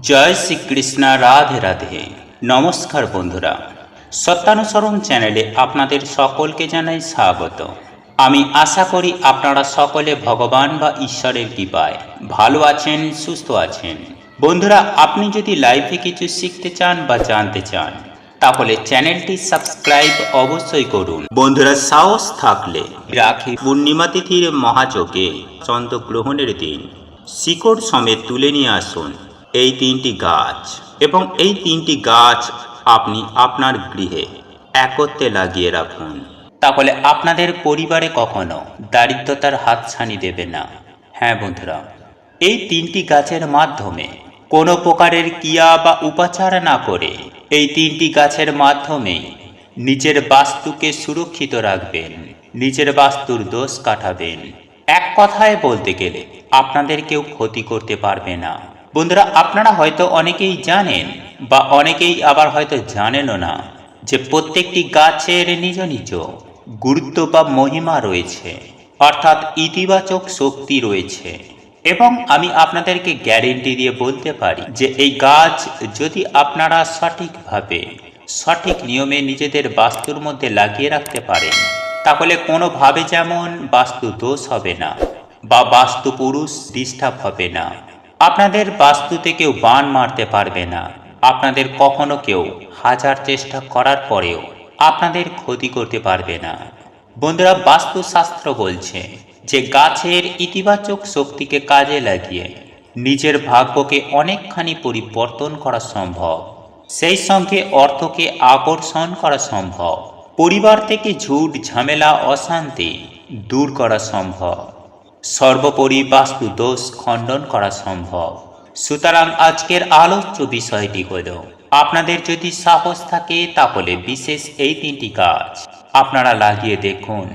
জয় শ্রীকৃষ্ণ, রাধে রাধে। নমস্কার বন্ধুরা, সত্যানুসরণ চ্যানেলে আপনাদের সকলকে জানাই স্বাগত। আমি আশা করি আপনারা সকলে ভগবান বা ঈশ্বরের কৃপায় ভালো আছেন, সুস্থ আছেন। বন্ধুরা, আপনি যদি লাইফে কিছু শিখতে চান বা জানতে চান তাহলে চ্যানেলটি সাবস্ক্রাইব অবশ্যই করুন। বন্ধুরা, সাহস থাকলে রাখি পূর্ণিমা তিথির মহাযোগে চন্দ্রগ্রহণের দিন শিকড় সমেত তুলে নিয়ে আসুন এই তিনটি গাছ, এবং এই তিনটি গাছ আপনি আপনার গৃহে একত্রে লাগিয়ে রাখুন। তাহলে আপনাদের পরিবারে কখনো দারিদ্রতার হাতছানি দেবে না। হ্যাঁ বন্ধুরা, এই তিনটি গাছের মাধ্যমে কোনো প্রকারের ক্রিয়া বা উপাচার না করে এই তিনটি গাছের মাধ্যমেই নিজের বাস্তুকে সুরক্ষিত রাখবেন, নিজের বাস্তুর দোষ কাটাবেন। এক কথায় বলতে গেলে আপনাদের কেউ ক্ষতি করতে পারবে না। বন্ধুরা, আপনারা হয়তো অনেকেই জানেন বা অনেকেই আবার হয়তো জানেনও না যে প্রত্যেকটি গাছের নিজ নিজ গুরুত্ব বা মহিমা রয়েছে, অর্থাৎ ইতিবাচক শক্তি রয়েছে। এবং আমি আপনাদেরকে গ্যারেন্টি দিয়ে বলতে পারি যে এই গাছ যদি আপনারা সঠিকভাবে সঠিক নিয়মে নিজেদের বাস্তুর মধ্যে লাগিয়ে রাখতে পারেন তাহলে কোনোভাবে যেমন বাস্তু দোষ হবে না বা বাস্তু পুরুষ ডিস্টার্ব হবে না, আপনাদের বাস্তুতে কেউ বান মারতে পারবে না, আপনাদের কখনো কেউ হাজার চেষ্টা করার পরেও আপনাদের ক্ষতি করতে পারবে না। বন্ধুরা, বাস্তুশাস্ত্র বলছে যে গাছের ইতিবাচক শক্তিকে কাজে লাগিয়ে নিজের ভাগ্যকে অনেকখানি পরিবর্তন করা সম্ভব, সেই সঙ্গে অর্থকে আকর্ষণ করা সম্ভব, পরিবার থেকে ঝুট ঝামেলা অশান্তি দূর করা সম্ভব, সর্বোপরি বাস্তু দোষ খণ্ডন করা সম্ভব। সুতরাং আজকের আলোচ্য বিষয়টি হল, আপনাদের যদি সাহস থাকে তাহলে বিশেষ এই তিনটি গাছ আপনারা লাগিয়ে দেখুন।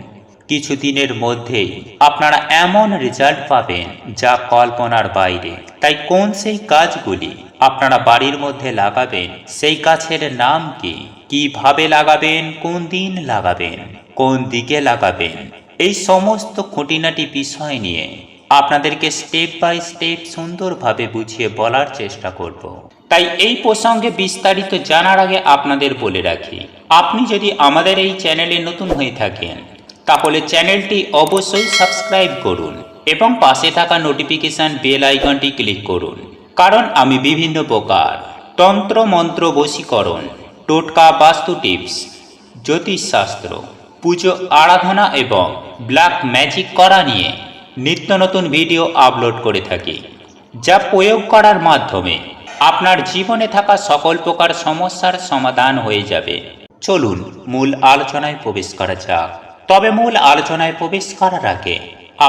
কিছুদিনের মধ্যেই আপনারা এমন রেজাল্ট পাবেন যা কল্পনার বাইরে। তাই কোন সেই গাছগুলি আপনারা বাড়ির মধ্যে লাগাবেন, সেই গাছের নাম কি, কিভাবে লাগাবেন, কোন দিন লাগাবেন, কোন দিকে লাগাবেন, এই সমস্ত খুঁটিনাটি বিষয় নিয়ে আপনাদেরকে স্টেপ বাই স্টেপ সুন্দরভাবে বুঝিয়ে বলার চেষ্টা করব। তাই এই প্রসঙ্গে বিস্তারিত জানার আগে আপনাদের বলে রাখি, আপনি যদি আমাদের এই চ্যানেলে নতুন হয়ে থাকেন তাহলে চ্যানেলটি অবশ্যই সাবস্ক্রাইব করুন এবং পাশে থাকা নোটিফিকেশন বেল আইকনটি ক্লিক করুন। কারণ আমি বিভিন্ন প্রকার তন্ত্র মন্ত্র বশীকরণ, টোটকা, বাস্তু টিপস, জ্যোতিষশাস্ত্র, পুজো আরাধনা এবং ব্ল্যাক ম্যাজিক করা নিয়ে নিত্য নতুন ভিডিও আপলোড করে থাকি, যা প্রয়োগ করার মাধ্যমে আপনার জীবনে থাকা সকল প্রকার সমস্যার সমাধান হয়ে যাবে। চলুন মূল আলোচনায় প্রবেশ করা যাক। তবে মূল আলোচনায় প্রবেশ করার আগে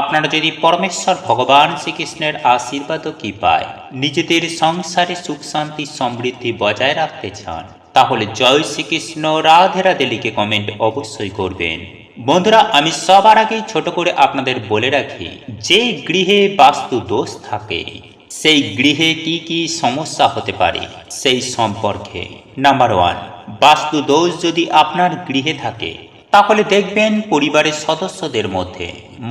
আপনারা যদি পরমেশ্বর ভগবান শ্রীকৃষ্ণের আশীর্বাদ ও কৃপায় নিজেদের সংসারে সুখ শান্তি সমৃদ্ধি বজায় রাখতে চান তাহলে জয় শ্রীকৃষ্ণ, রাধে রাধে লিখে কমেন্ট অবশ্যই করবেন। বন্ধুরা, আমি সবার আগেই ছোট করে আপনাদের বলে রাখি, যে গৃহে বাস্তু দোষ থাকে সেই গৃহে কি কি সমস্যা হতে পারে সেই সম্পর্কে। নাম্বার 1, বাস্তু দোষ যদি আপনার গৃহে থাকে তাহলে দেখবেন পরিবারের সদস্যদের মধ্যে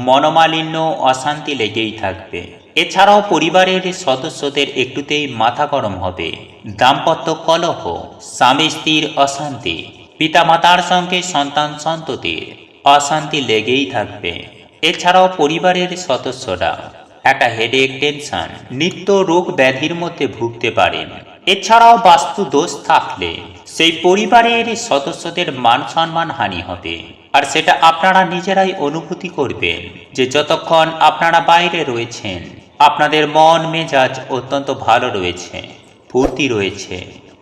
মনোমালিন্য, অশান্তি লেগেই থাকবে। এছাড়াও পরিবারের সদস্যদের একটুতেই মাথা গরম হবে, দাম্পত্য কলহ, স্বামী স্ত্রীর অশান্তি, পিতামাতার সঙ্গে সন্তান সন্ততির অশান্তি লেগেই থাকবে। এছাড়াও পরিবারের সদস্যরা একটা হেডেক, টেনশন, নিত্য রোগ ব্যাধির মধ্যে ভুগতে পারেন। এছাড়াও বাস্তু দোষ থাকলে সেই পরিবারের সদস্যদের মান সম্মান হানি হবে, আর সেটা আপনারা নিজেরাই অনুভূতি করবেন যে যতক্ষণ আপনারা বাইরে রয়েছেন আপনাদের মন মেজাজ অত্যন্ত ভালো রয়েছে, ফুর্তি রয়েছে,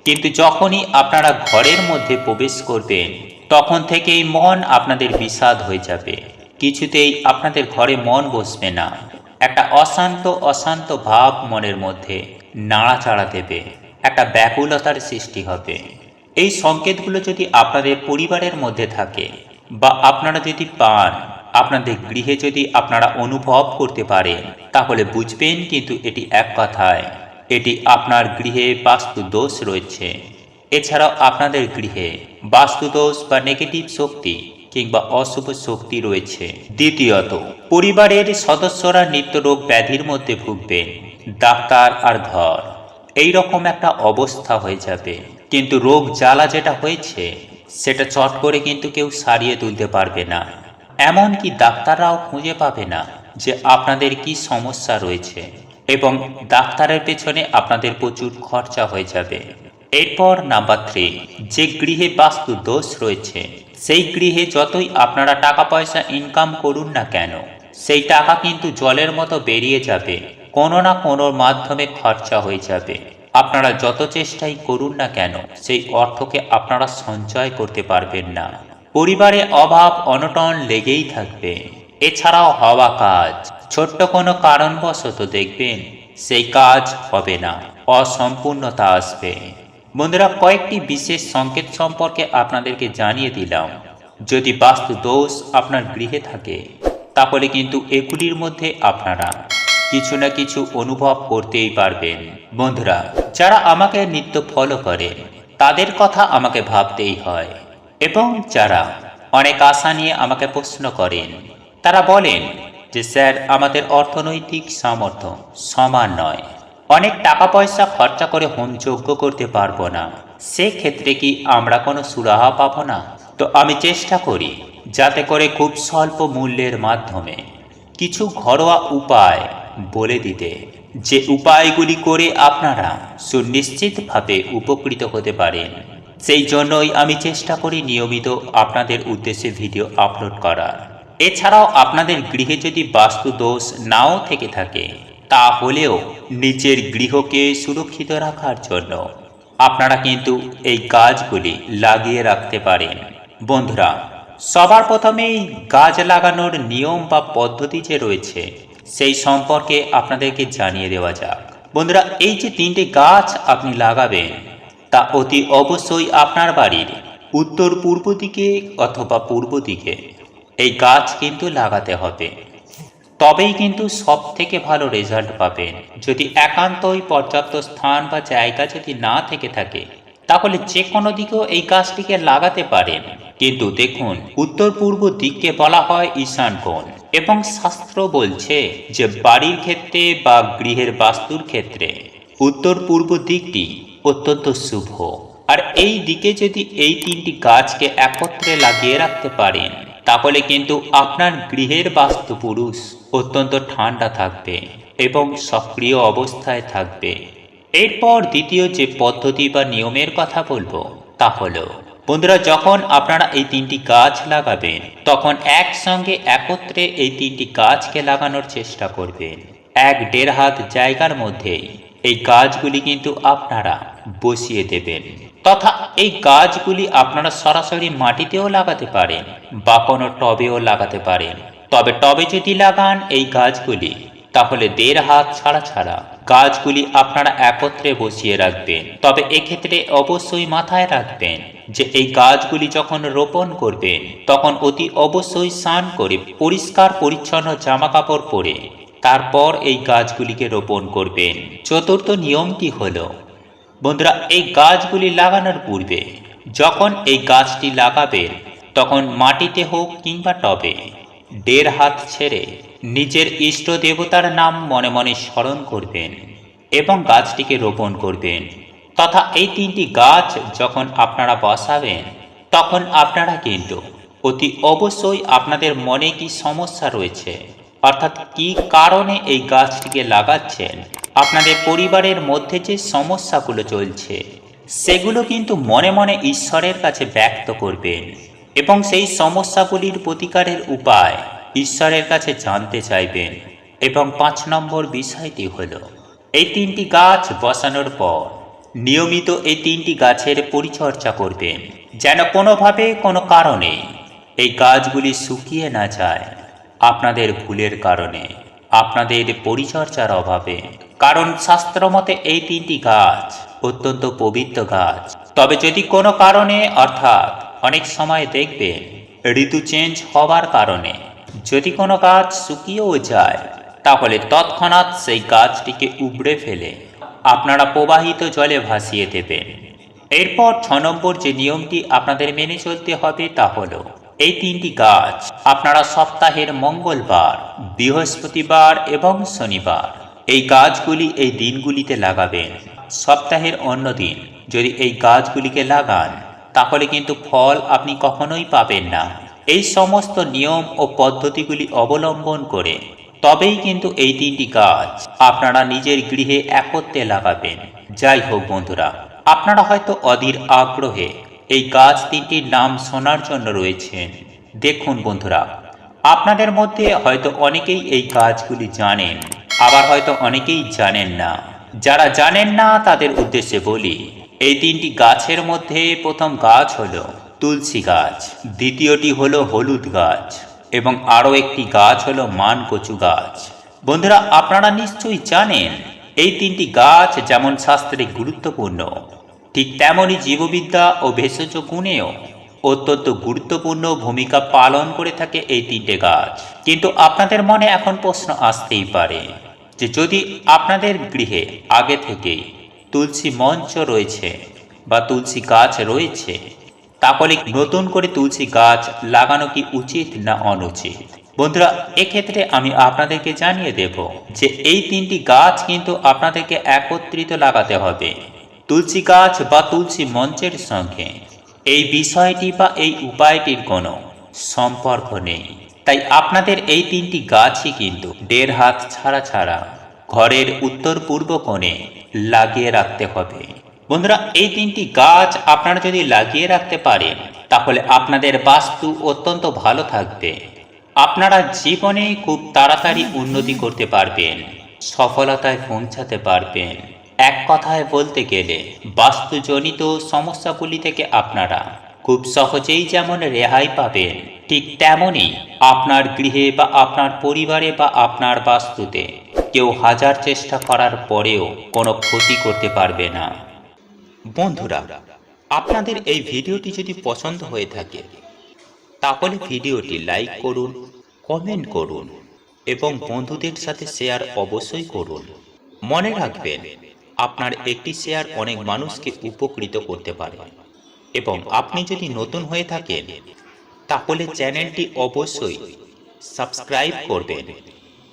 কিন্তু যখনই আপনারা ঘরের মধ্যে প্রবেশ করবেন তখন থেকেই মন আপনাদের বিষাদ হয়ে যাবে, কিছুতেই আপনাদের ঘরে মন বসবে না, একটা অশান্ত অশান্ত ভাব মনের মধ্যে নাড়াচাড়া দেবে, একটা ব্যাকুলতার সৃষ্টি হবে। এই সংকেতগুলো যদি আপনাদের পরিবারের মধ্যে থাকে বা আপনারা যদি পান, আপনাদের গৃহে যদি আপনারা অনুভব করতে পারেন তাহলে বুঝবেন কিন্তু এটি এক কথায় এটি আপনার গৃহে বাস্তু দোষ রয়েছে। এছাড়াও আপনাদের গৃহে বাস্তু দোষ বা নেগেটিভ শক্তি কিংবা অশুভ শক্তি রয়েছে। দ্বিতীয়ত, পরিবারের সদস্যরা নিত্য রোগ ব্যাধির মধ্যে ভুগবেন, ডাক্তার আর ঘর এই রকম একটা অবস্থা হয়ে যাবে। কিন্তু রোগ জ্বালা যেটা হয়েছে সেটা চট করে কিন্তু কেউ সারিয়ে তুলতে পারবে না। এমনকি ডাক্তাররাও খুঁজে পাবে না যে আপনাদের কি সমস্যা রয়েছে, এবং ডাক্তারের পেছনে আপনাদের প্রচুর খরচা হয়ে যাবে। এরপর নাম্বার 3, যে গৃহে বাস্তু দোষ রয়েছে সেই গৃহে যতই আপনারা টাকা পয়সা ইনকাম করুন না কেন, সেই টাকা কিন্তু জলের মতো বেরিয়ে যাবে, কোনো না কোনো মাধ্যমে খরচা হয়ে যাবে। আপনারা যত চেষ্টাই করুন না কেন সেই অর্থকে আপনারা সঞ্চয় করতে পারবেন না। পরিবারে অভাব অনটন লেগেই থাকবে। এছাড়াও হওয়া কাজ ছোট্ট কোনো কারণবশত দেখবেন সেই কাজ হবে না, অসম্পূর্ণতা আসবে। বন্ধুরা, কয়েকটি বিশেষ সংকেত সম্পর্কে আপনাদেরকে জানিয়ে দিলাম। যদি বাস্তু দোষ আপনার গৃহে থাকে তাহলে কিন্তু এগুলির মধ্যে আপনারা কিছু না কিছু অনুভব করতেই পারবেন। বন্ধুরা, যারা আমাকে নিত্য ফলো করেন তাদের কথা আমাকে ভাবতেই হয়, এবং যারা অনেক আশা নিয়ে আমাকে প্রশ্ন করেন তারা বলেন যে স্যার, আমাদের অর্থনৈতিক সামর্থ্য সমান নয়, অনেক টাকা পয়সা খরচা করে হোমযজ্ঞ করতে পারবো না, সেক্ষেত্রে কি আমরা কোনো সুরাহা পাবো না? তো আমি চেষ্টা করি যাতে করে খুব স্বল্প মূল্যের মাধ্যমে কিছু ঘরোয়া উপায় বলে দিতে, যে উপায়গুলি করে আপনারা সুনিশ্চিতভাবে উপকৃত হতে পারেন। সেই জন্যই আমি চেষ্টা করি নিয়মিত আপনাদের উদ্দেশ্যে ভিডিও আপলোড করার। এছাড়াও আপনাদের গৃহে যদি বাস্তু দোষ নাও থেকে থাকে তাহলেও নিজের গৃহকে সুরক্ষিত রাখার জন্য আপনারা কিন্তু এই গাছগুলি লাগিয়ে রাখতে পারেন। বন্ধুরা, সবার প্রথমেই গাছ লাগানোর নিয়ম বা পদ্ধতি যে রয়েছে সেই সম্পর্কে আপনাদেরকে জানিয়ে দেওয়া যাক। বন্ধুরা, এই যে 3টি গাছ আপনি লাগাবেন তা অতি অবশ্যই আপনার বাড়ির উত্তর পূর্ব দিকে অথবা পূর্ব দিকে এই গাছ কিন্তু লাগাতে হবে, তবেই কিন্তু সব থেকে ভালো রেজাল্ট পাবেন। যদি একান্তই পর্যাপ্ত স্থান বা জায়গা যদি না থেকে থাকে তাহলে যে কোনো দিকেও এই গাছটিকে লাগাতে পারেন, কিন্তু দেখুন উত্তর পূর্ব দিককে বলা হয় ঈশান কোণ, এবং শাস্ত্র বলছে যে বাড়ির ক্ষেত্রে বা গৃহের বাস্তুর ক্ষেত্রে উত্তর পূর্ব দিকটি অত্যন্ত শুভ। আর এই দিকে যদি এই 3টি গাছকে একত্রে লাগিয়ে রাখতে পারেন তাহলে কিন্তু আপনার গৃহের বাস্তু পুরুষ অত্যন্ত ঠান্ডা থাকবে এবং সক্রিয় অবস্থায় থাকবে। এরপর দ্বিতীয় যে পদ্ধতি বা নিয়মের কথা বলবো তা হলো, বন্ধুরা, যখন আপনারা এই 3টি গাছ লাগাবেন তখন একসঙ্গে একত্রে এই 3টি গাছকে লাগানোর চেষ্টা করবেন। 1-1.5 হাত জায়গার মধ্যেই এই গাছগুলি কিন্তু আপনারা বসিয়ে দেবেন, তথা এই গাছগুলি আপনারা সরাসরি মাটিতেও লাগাতে পারেন বা কোনো টবেও লাগাতে পারেন। তবে টবে যদি লাগান এই গাছগুলি তাহলে 1.5 হাত ছাড়া ছাড়া গাছগুলি আপনারা একত্রে বসিয়ে রাখবেন। তবে এক্ষেত্রে অবশ্যই মাথায় রাখবেন যে এই গাছগুলি যখন রোপণ করবেন তখন অতি অবশ্যই স্নান করে পরিষ্কার পরিচ্ছন্ন জামা কাপড় পরে তারপর এই গাছগুলিকে রোপণ করবেন। চতুর্থ নিয়মটি হলো, বন্ধুরা, এই গাছগুলি লাগানোর পূর্বে যখন এই গাছটি লাগাবেন তখন মাটিতে হোক কিংবা টবে 1.5 হাত ছেড়ে নিজের ইষ্ট দেবতার নাম মনে মনে স্মরণ করবেন এবং গাছটিকে রোপণ করবেন। তথা এই 3টি গাছ যখন আপনারা বসাবেন তখন আপনারা কিন্তু অতি অবশ্যই আপনাদের মনে কি সমস্যা রয়েছে, অর্থাৎ কি কারণে এই গাছটিকে লাগাচ্ছেন, আপনাদের পরিবারের মধ্যে যে সমস্যাগুলো চলছে সেগুলো কিন্তু মনে মনে ঈশ্বরের কাছে ব্যক্ত করবেন এবং সেই সমস্যাগুলির প্রতিকারের উপায় ঈশ্বরের কাছে জানতে চাইবেন। এবং 5 নম্বর বিষয়টি হলো, এই 3টি গাছ বসানোর পর নিয়মিত এই 3টি গাছের পরিচর্যা করবেন, যেন কোনোভাবে কোনো কারণে এই গাছগুলি শুকিয়ে না যায় আপনাদের ভুলের কারণে, আপনাদের পরিচর্যার অভাবে। কারণ শাস্ত্রমতে এই 3টি গাছ অত্যন্ত পবিত্র গাছ। তবে যদি কোনো কারণে, অর্থাৎ অনেক সময় দেখবেন ঋতু চেঞ্জ হওয়ার কারণে যদি কোনো গাছ শুকিয়েও যায় তাহলে তৎক্ষণাৎ সেই গাছটিকে উপড়ে ফেলে আপনারা প্রবাহিত জলে ভাসিয়ে দেবেন। এরপর 6 নম্বর যে নিয়মটি আপনাদের মেনে চলতে হবে তা হলো, এই 3টি গাছ আপনারা সপ্তাহের মঙ্গলবার, বৃহস্পতিবার এবং শনিবার এই গাছগুলি এই দিনগুলিতে লাগাবেন। সপ্তাহের অন্য দিন যদি এই গাছগুলিকে লাগান তাহলে কিন্তু ফল আপনি কখনোই পাবেন না। এই সমস্ত নিয়ম ও পদ্ধতিগুলি অবলম্বন করে তবেই কিন্তু এই 3টি গাছ আপনারা নিজের গৃহে একত্রে লাগাবেন। যাই হোক বন্ধুরা, আপনারা হয়তো অধীর আগ্রহে এই গাছ 3টির নাম শোনার জন্য রয়েছেন। দেখুন বন্ধুরা, আপনাদের মধ্যে হয়তো অনেকেই এই গাছগুলি জানেন, আবার হয়তো অনেকেই জানেন না। যারা জানেন না তাদের উদ্দেশ্যে বলি, এই 3টি গাছের মধ্যে প্রথম গাছ হলো তুলসী গাছ, দ্বিতীয়টি হলো হলুদ গাছ এবং আরও একটি গাছ হলো মানকচু গাছ। বন্ধুরা, আপনারা নিশ্চয়ই জানেন এই 3টি গাছ যেমন শাস্ত্রে গুরুত্বপূর্ণ, ঠিক তেমনই জীববিদ্যা ও ভেষজ গুণেও অত্যন্ত গুরুত্বপূর্ণ ভূমিকা পালন করে থাকে এই 3টে গাছ। কিন্তু আপনাদের মনে এখন প্রশ্ন আসতেই পারে যে যদি আপনাদের গৃহে আগে থেকেই তুলসী মঞ্চ রয়েছে বা তুলসী গাছ রয়েছে, তাহলে নতুন করে তুলসী গাছ লাগানো কি উচিত না অনুচিত? বন্ধুরা, এক্ষেত্রে আমি আপনাদেরকে জানিয়ে দেব যে এই 3টি গাছ কিন্তু আপনাদেরকে একত্রিত লাগাতে হবে। তুলসী গাছ বা তুলসী মঞ্চের সঙ্গে এই বিষয়টি বা এই উপায়টির কোনো সম্পর্ক নেই। তাই আপনাদের এই 3টি গাছই কিন্তু 1.5 হাত ছাড়া ছাড়া ঘরের উত্তর পূর্ব কোণে লাগিয়ে রাখতে হবে। বন্ধুরা, এই 3টি গাছ আপনারা যদি লাগিয়ে রাখতে পারেন তাহলে আপনাদের বাস্তু অত্যন্ত ভালো থাকবে। আপনারা জীবনে খুব তাড়াতাড়ি উন্নতি করতে পারবেন, সফলতায় পৌঁছাতে পারবেন। এক কথায় বলতে গেলে বাস্তুজনিত সমস্যাগুলি থেকে আপনারা খুব সহজেই যেমন রেহাই পাবেন, ঠিক তেমনই আপনার গৃহে বা আপনার পরিবারে বা আপনার বাস্তুতে কেউ 1000 চেষ্টা করার পরেও কোনো ক্ষতি করতে পারবে না। বন্ধুরা, আপনাদের এই ভিডিওটি যদি পছন্দ হয়ে থাকে তাহলে ভিডিওটি লাইক করুন, কমেন্ট করুন এবং বন্ধুদের সাথে শেয়ার অবশ্যই করুন। মনে রাখবেন, আপনার একটি শেয়ার অনেক মানুষকে উপকৃত করতে পারে। এবং আপনি যদি নতুন হয়ে থাকেন তাহলে চ্যানেলটি অবশ্যই সাবস্ক্রাইব করবেন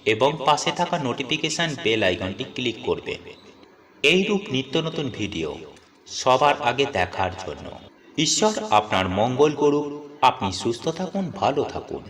এবং পাশে থাকা নোটিফিকেশন বেল আইকনটি ক্লিক করবেন এইরূপ নিত্য নতুন ভিডিও সবার আগে দেখার জন্য। ঈশ্বর আপনার মঙ্গল করুক। আপনি সুস্থ থাকুন, ভালো থাকুন।